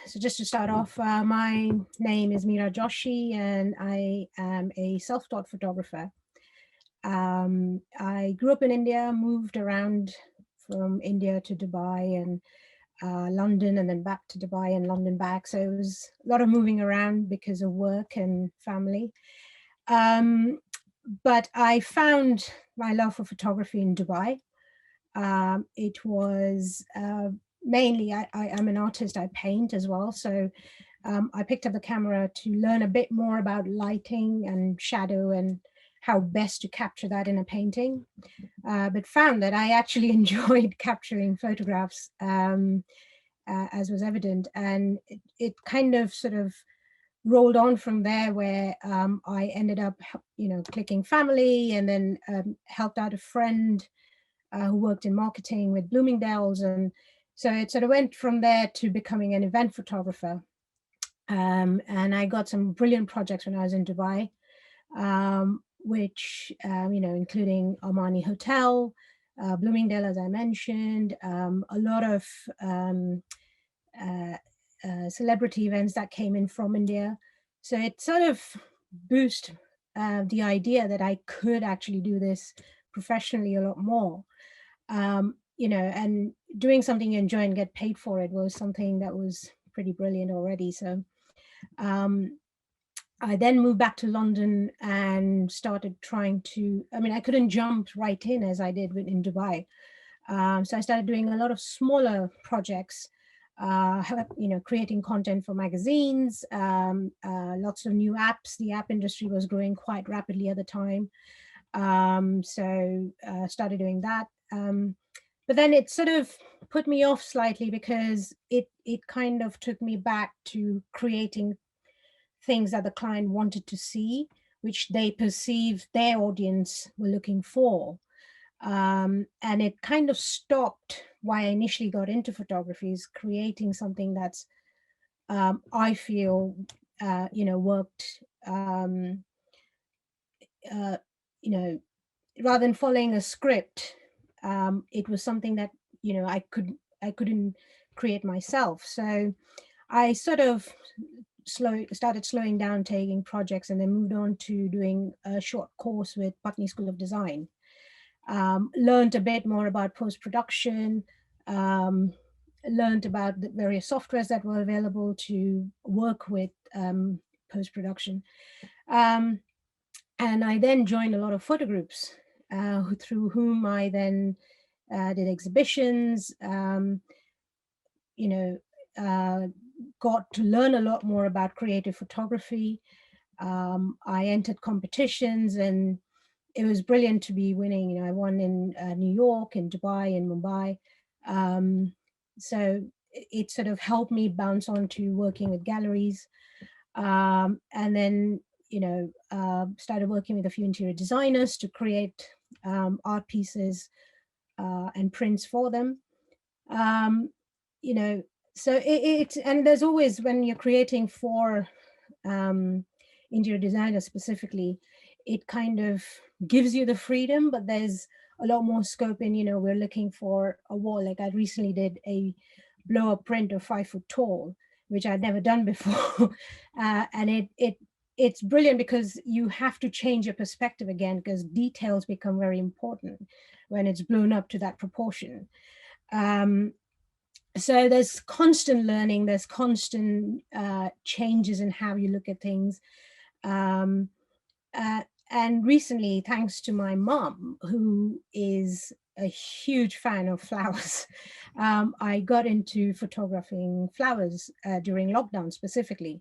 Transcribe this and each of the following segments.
So just to start off, my name is Mira Joshi, and I am a self-taught photographer. I grew up in India, moved around from India to Dubai and London, and then back to Dubai and London back. So it was a lot of moving around because of work and family. Um, but I found my love for photography in Dubai. It was mainly, I am an artist, I paint as well. So I picked up the camera to learn a bit more about lighting and shadow and how best to capture that in a painting, but found that I actually enjoyed capturing photographs, as was evident. And it kind of sort of rolled on from there, where I ended up, clicking family, and then helped out a friend who worked in marketing with Bloomingdale's. And so it sort of went from there to becoming an event photographer. And I got some brilliant projects when I was in Dubai, which, including Armani Hotel, Bloomingdale, as I mentioned, a lot of uh, celebrity events that came in from India. So it sort of boosted the idea that I could actually do this professionally a lot more. And doing something you enjoy and get paid for it was something that was pretty brilliant already. So um, I then moved back to London and started trying to, I mean, I couldn't jump right in as I did in Dubai. So I started doing a lot of smaller projects, creating content for magazines, lots of new apps. The app industry was growing quite rapidly at the time. So started doing that. But then it sort of put me off slightly because it kind of took me back to creating things that the client wanted to see, which they perceived their audience were looking for. And it kind of stopped why I initially got into photography, is creating something that's, I feel, worked, uh, you know, rather than following a script. It was something that, I couldn't create myself. So I sort of started slowing down taking projects, and then moved on to doing a short course with Putney School of Design. Learned a bit more about post-production, um, learned about the various softwares that were available to work with post-production. Um, and I then joined a lot of photo groups, through whom I then did exhibitions, you know, uh, got to learn a lot more about creative photography. I entered competitions, and it was brilliant to be winning. I won in New York, in Dubai, in Mumbai. Um, so it sort of helped me bounce on to working with galleries. And then, started working with a few interior designers to create art pieces and prints for them. Um, you know, so and there's always, when you're creating for um, interior designers specifically, it kind of gives you the freedom, but there's a lot more scope in, we're looking for a wall. Like I recently did a blow up print of 5 foot tall, which I'd never done before. And it's brilliant because you have to change your perspective again, because details become very important when it's blown up to that proportion. Um, so there's constant learning, there's constant changes in how you look at things. um, uh, and recently, thanks to my mom, who is a huge fan of flowers, I got into photographing flowers during lockdown specifically,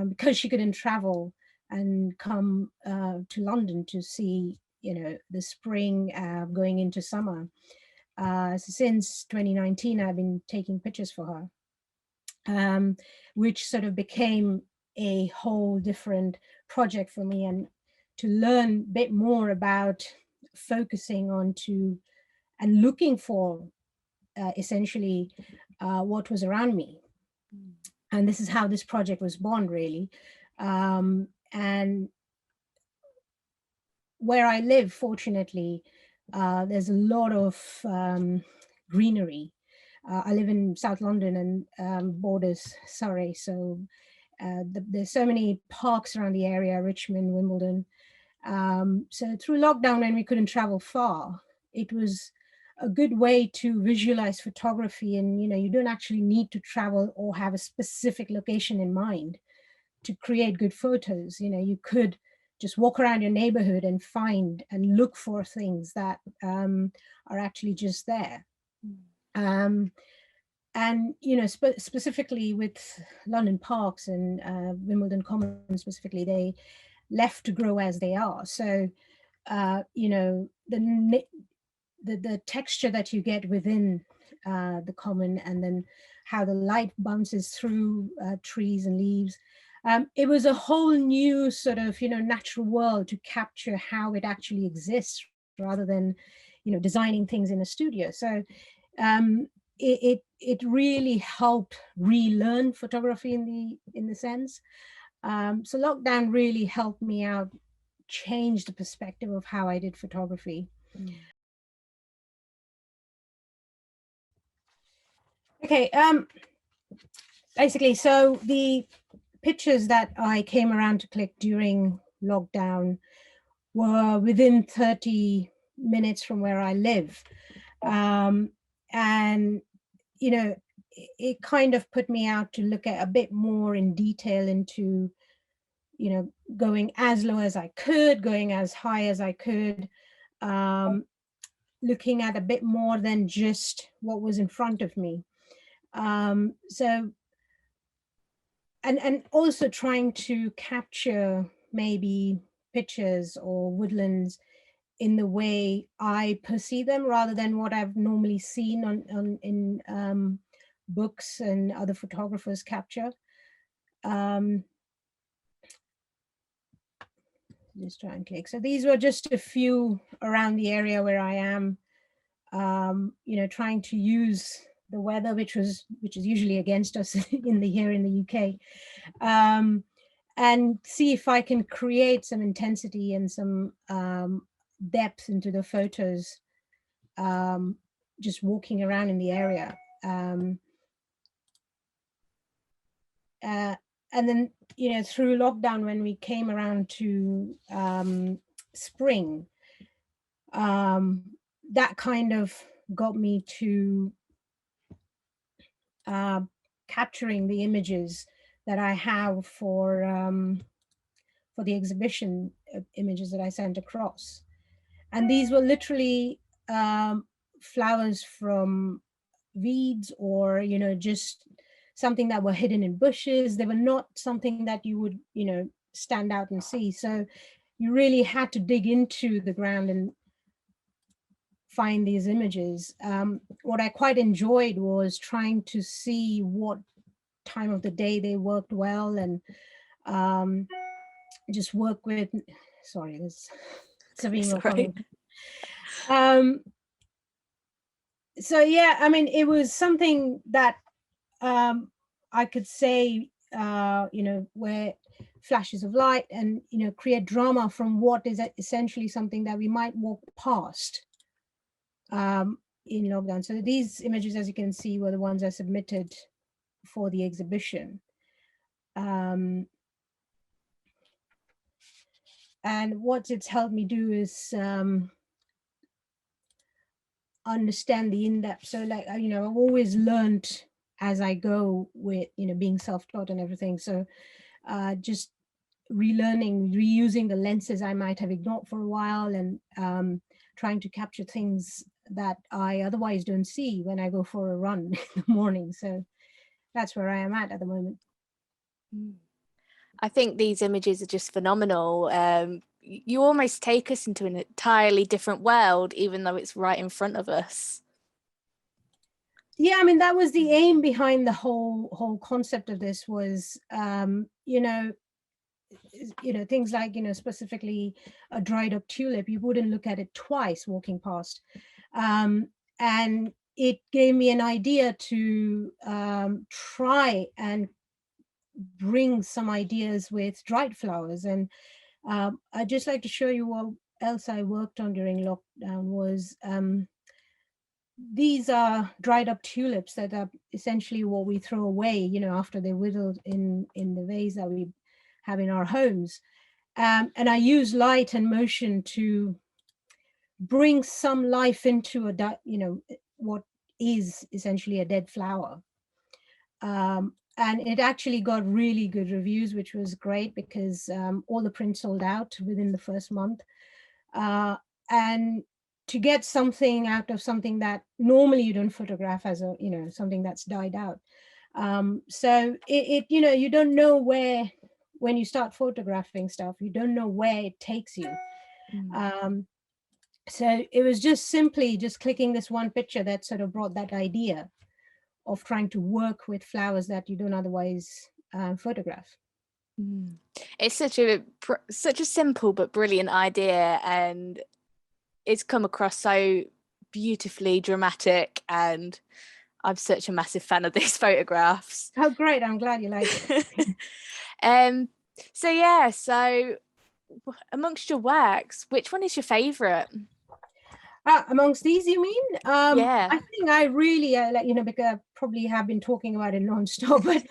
because she couldn't travel and come to London to see, the spring going into summer. So since 2019, I've been taking pictures for her, which sort of became a whole different project for me, and to learn a bit more about focusing on to and looking for essentially what was around me. And this is how this project was born, really. And where I live, fortunately, there's a lot of greenery. I live in South London and borders Surrey, so there's so many parks around the area, Richmond, Wimbledon. So through lockdown, when we couldn't travel far, it was a good way to visualize photography. And you don't actually need to travel or have a specific location in mind to create good photos. You could just walk around your neighborhood and find and look for things that are actually just there. Um, and specifically with London parks and Wimbledon Common specifically, they left to grow as they are. So the texture that you get within the common, and then how the light bounces through trees and leaves. It was a whole new sort of natural world to capture how it actually exists, rather than designing things in a studio. So it really helped relearn photography in the sense. So lockdown really helped me out, change the perspective of how I did photography. Okay, basically, so the pictures that I came around to click during lockdown were within 30 minutes from where I live. And, it kind of put me out to look at a bit more in detail into, going as low as I could, going as high as I could, looking at a bit more than just what was in front of me. So, and also trying to capture maybe pictures or woodlands in the way I perceive them, rather than what I've normally seen in books and other photographers capture. Just try and click. So these were just a few around the area where I am, trying to use the weather, which is usually against us here in the UK, and see if I can create some intensity and some depth into the photos, just walking around in the area. And then, through lockdown, when we came around to spring, that kind of got me to capturing the images that I have for the exhibition images that I sent across. And these were literally flowers from weeds, or just something that were hidden in bushes. They were not something that you would stand out and see. So you really had to dig into the ground and find these images. What I quite enjoyed was trying to see what time of the day they worked well, and just work with, sorry, there's some email coming. So yeah, I mean, it was something that I could say, where flashes of light and, create drama from what is essentially something that we might walk past in lockdown. So these images, as you can see, were the ones I submitted for the exhibition. And what it's helped me do is understand the in-depth. So like, I've always learned as I go with, being self-taught and everything. So just relearning, reusing the lenses I might have ignored for a while, and trying to capture things that I otherwise don't see when I go for a run in the morning. So that's where I am at the moment. I think these images are just phenomenal. You almost take us into an entirely different world, even though it's right in front of us. Yeah, I mean, that was the aim behind the whole concept of this, was, things like, specifically a dried up tulip, you wouldn't look at it twice walking past. And it gave me an idea to try and bring some ideas with dried flowers. And I'd just like to show you what else I worked on during lockdown was these are dried up tulips that are essentially what we throw away, after they're whittled in the vase that we have in our homes. And I use light and motion to bring some life into what is essentially a dead flower. And it actually got really good reviews, which was great because all the prints sold out within the first month. And to get something out of something that normally you don't photograph as something that's died out. So you don't know where, when you start photographing stuff, you don't know where it takes you. So it was just simply just clicking this one picture that sort of brought that idea of trying to work with flowers that you don't otherwise photograph. It's such a simple but brilliant idea, and it's come across so beautifully dramatic, and I'm such a massive fan of these photographs. Oh, great. I'm glad you like it. So amongst your works, which one is your favorite? Amongst these, you mean? Yeah. I think I really, because I probably have been talking about it nonstop, but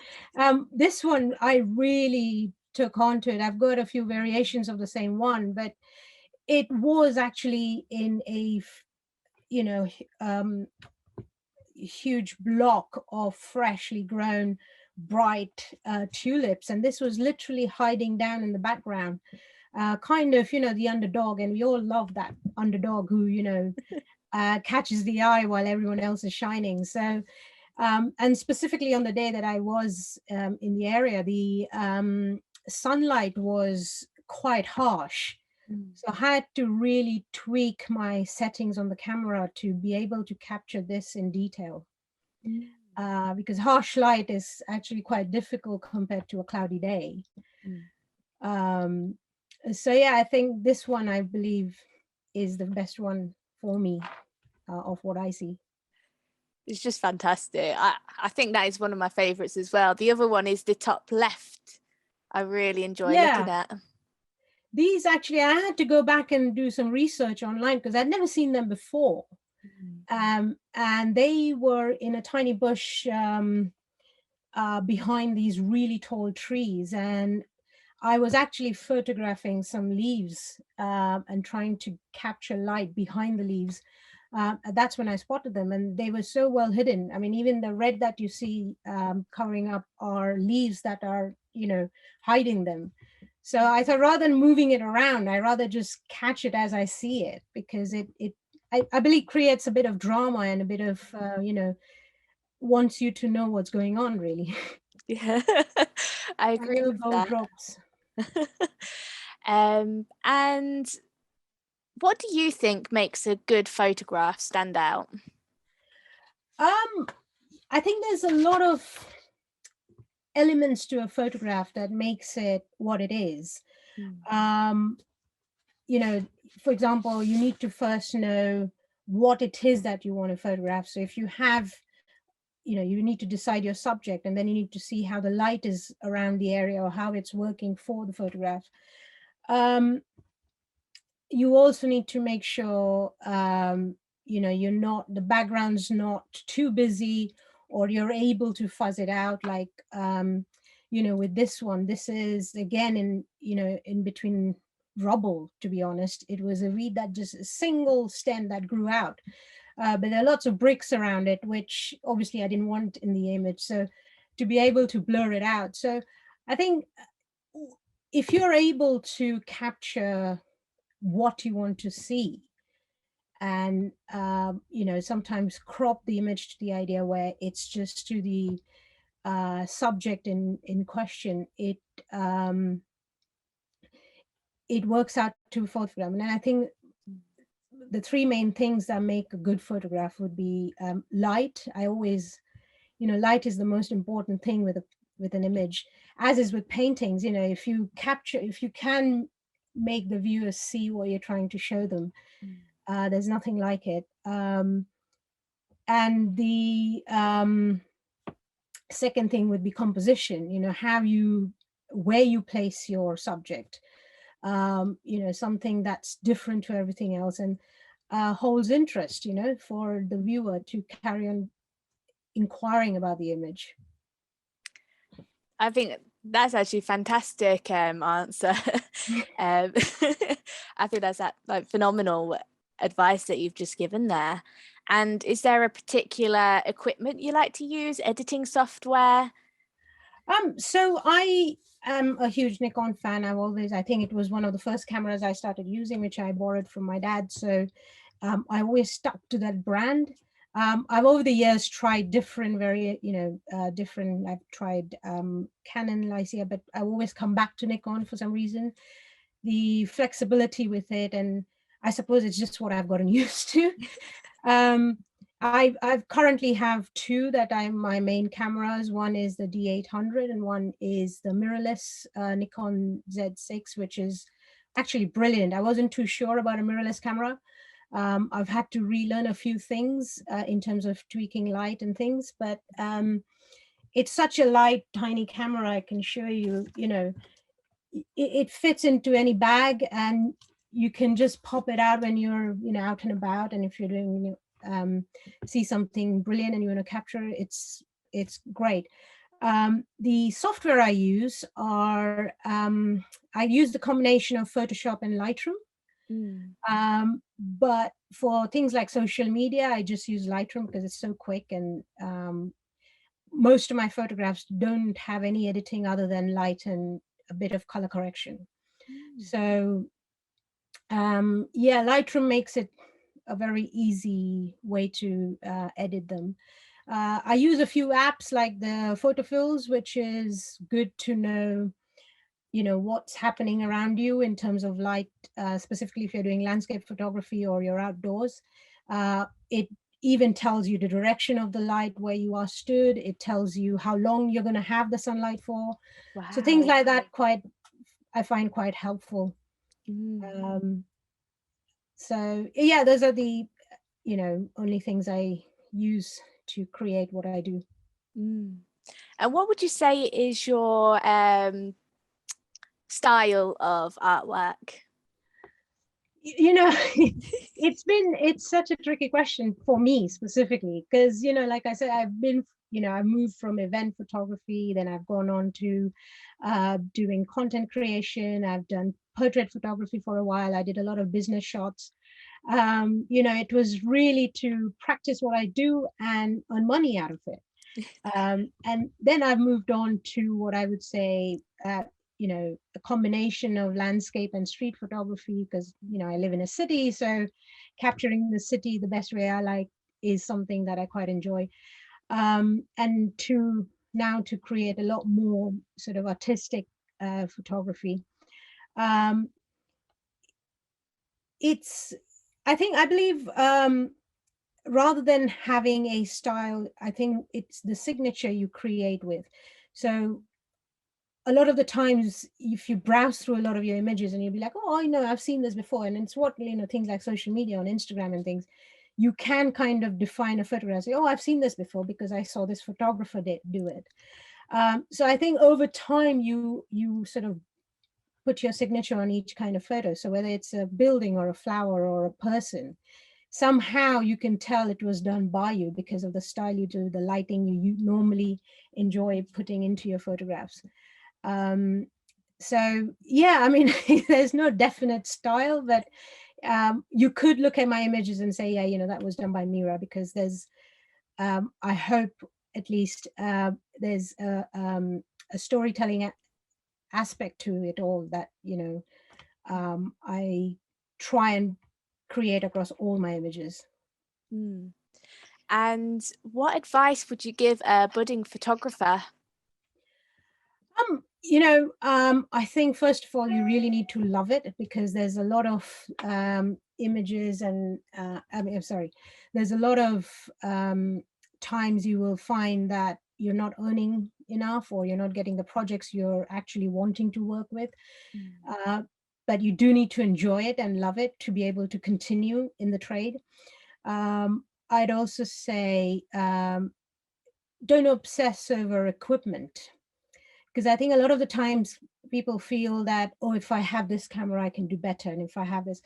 this one I really took onto it. I've got a few variations of the same one, but it was actually in a, huge block of freshly grown, bright tulips. And this was literally hiding down in the background. Kind of, the underdog, and we all love that underdog who, catches the eye while everyone else is shining. So, and specifically on the day that I was in the area, the sunlight was quite harsh. So I had to really tweak my settings on the camera to be able to capture this in detail. Because harsh light is actually quite difficult compared to a cloudy day. So yeah, I think this one, I believe, is the best one for me of what I see. It's just fantastic. I think that is one of my favorites as well. The other one is the top left. I really enjoy looking at. These actually, I had to go back and do some research online because I'd never seen them before. And they were in a tiny bush behind these really tall trees. And I was actually photographing some leaves and trying to capture light behind the leaves. That's when I spotted them, and they were so well hidden. I mean, even the red that you see covering up are leaves that are, hiding them. So I thought, rather than moving it around, I rather just catch it as I see it, because I believe creates a bit of drama and a bit of, wants you to know what's going on, really. Yeah, I agree with that. Drops. And what do you think makes a good photograph stand out? I think there's a lot of elements to a photograph that makes it what it is. For example, you need to first know what it is that you want to photograph. So if you have, you need to decide your subject, and then you need to see how the light is around the area or how it's working for the photograph. You also need to make sure, the background's not too busy, or you're able to fuzz it out. Like, with this one, this is again in between rubble, to be honest. It was a weed that just a single stem that grew out. But there are lots of bricks around it, which obviously I didn't want in the image. So to be able to blur it out. So I think if you're able to capture what you want to see, and sometimes crop the image to the idea where it's just to the subject in question, it works out to photograph. And I think the three main things that make a good photograph would be light. I always, light is the most important thing with an image, as is with paintings. If you can make the viewer see what you're trying to show them, there's nothing like it. And the second thing would be composition. Where you place your subject, something that's different to everything else. And holds interest, for the viewer to carry on inquiring about the image. I think that's actually a fantastic answer. um, I think that's like phenomenal advice that you've just given there. And is there a particular equipment you like to use, editing software? So I am a huge Nikon fan. I think it was one of the first cameras I started using, which I borrowed from my dad. So I always stuck to that brand. I've over the years tried different, I've tried Canon, Leica, but I always come back to Nikon for some reason. The flexibility with it, and I suppose it's just what I've gotten used to. Um, I've currently have two that I'm my main cameras. One is the D800 and one is the mirrorless Nikon Z6, which is actually brilliant. I wasn't too sure about a mirrorless camera. I've had to relearn a few things in terms of tweaking light and things, but it's such a light, tiny camera. I can show you, it fits into any bag, and you can just pop it out when you're, out and about. And if you're doing, see something brilliant and you want to capture it, it's great. The software I use I use the combination of Photoshop and Lightroom. But for things like social media, I just use Lightroom because it's so quick, and most of my photographs don't have any editing other than light and a bit of color correction. So yeah, Lightroom makes it a very easy way to edit them. I use a few apps like the Photofills, which is good to know, what's happening around you in terms of light, specifically if you're doing landscape photography or you're outdoors. It even tells you the direction of the light where you are stood. It tells you how long you're going to have the sunlight for. Wow. So things like that I find quite helpful. So yeah, those are the only things I use to create what I do. And what would you say is your style of artwork? It's such a tricky question for me specifically, because like I said, I've moved from event photography, then I've gone on to doing content creation. I've done portrait photography for a while. I did a lot of business shots. It was really to practice what I do and earn money out of it. And then I've moved on to what I would say, a combination of landscape and street photography, because, I live in a city. So capturing the city the best way I like is something that I quite enjoy. And to create a lot more sort of artistic photography. I believe, rather than having a style, I think it's the signature you create with. So a lot of the times, if you browse through a lot of your images and you'll be like, oh, I know, I've seen this before. And it's what, things like social media on Instagram and things, you can kind of define a photograph, say, oh, I've seen this before because I saw this photographer do it. So I think over time, you sort of put your signature on each kind of photo. So whether it's a building or a flower or a person, somehow you can tell it was done by you because of the style you do, the lighting you normally enjoy putting into your photographs. So yeah, I mean, there's no definite style, but you could look at my images and say, yeah, that was done by Mira, because there's, I hope at least, there's a storytelling aspect to it all that, I try and create across all my images. And what advice would you give a budding photographer? I think first of all, you really need to love it, because there's a lot of images and there's a lot of times you will find that you're not earning enough, or you're not getting the projects you're actually wanting to work with. But you do need to enjoy it and love it to be able to continue in the trade. I'd also say, don't obsess over equipment, because I think a lot of the times people feel that, oh, if I have this camera, I can do better. And if I have this,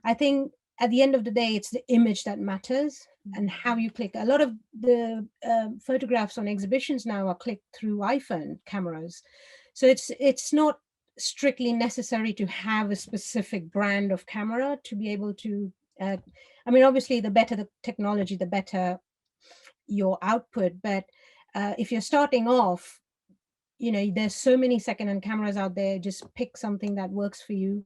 I think at the end of the day, it's the image that matters and how you click. A lot of the photographs on exhibitions now are clicked through iPhone cameras. So it's not strictly necessary to have a specific brand of camera to be able to, I mean, obviously the better the technology, the better your output. But if you're starting off, you know, there's so many secondhand cameras out there. Just pick something that works for you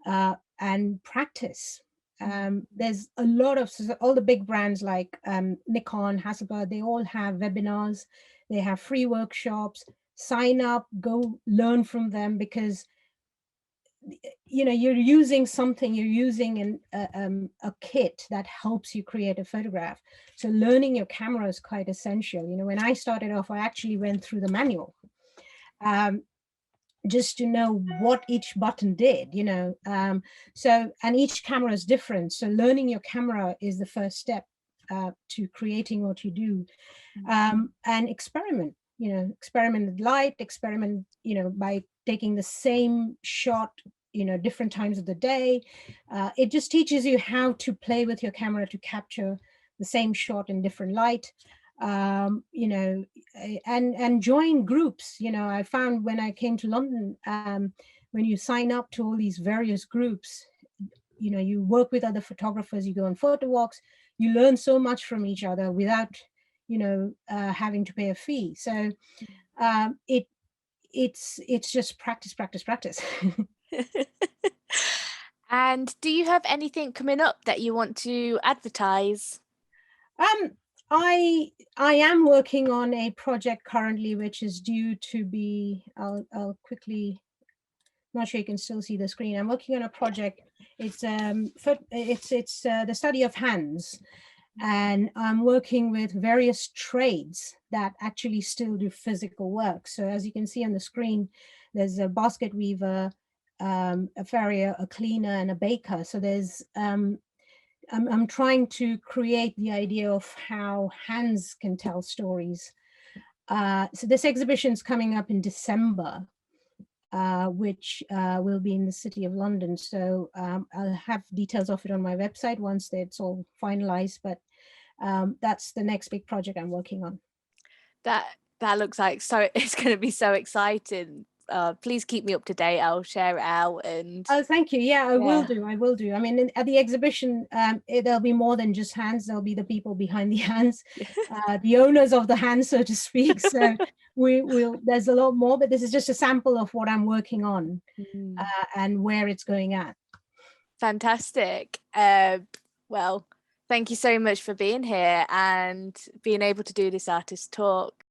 and practice. There's a lot of, all the big brands like Nikon, Hasselblad, they all have webinars, they have free workshops. Sign up, go learn from them, because you know, you're using something, you're using a kit that helps you create a photograph. So learning your camera is quite essential. You know, when I started off, I actually went through the manual. Just to know what each button did, you know. So, and each camera is different. So learning your camera is the first step to creating what you do. And experiment, you know, experiment with light, experiment, you know, by taking the same shot, you know, different times of the day. It just teaches you how to play with your camera to capture the same shot in different light. You know, and join groups. You know, I found when I came to London, when you sign up to all these various groups, you know, you work with other photographers, you go on photo walks, you learn so much from each other without, you know, having to pay a fee. So it's just practice, practice, practice. And do you have anything coming up that you want to advertise? I am working on a project currently, which is due to be, I'll quickly, I'm not sure you can still see the screen. I'm working on a project. It's the study of hands, and I'm working with various trades that actually still do physical work. So as you can see on the screen, there's a basket weaver, a farrier, a cleaner, and a baker. So there's I'm trying to create the idea of how hands can tell stories. So this exhibition is coming up in December, which will be in the City of London. So I'll have details of it on my website once it's all finalized, but that's the next big project I'm working on. That looks like, so it's going to be so exciting. Please keep me up to date. I'll share it out. And oh, thank you. Yeah, I will do. I will do. I mean, at the exhibition, there'll be more than just hands. There'll be the people behind the hands, the owners of the hands, so to speak. So there's a lot more, but this is just a sample of what I'm working on and where it's going at. Fantastic. Well, thank you so much for being here and being able to do this artist talk.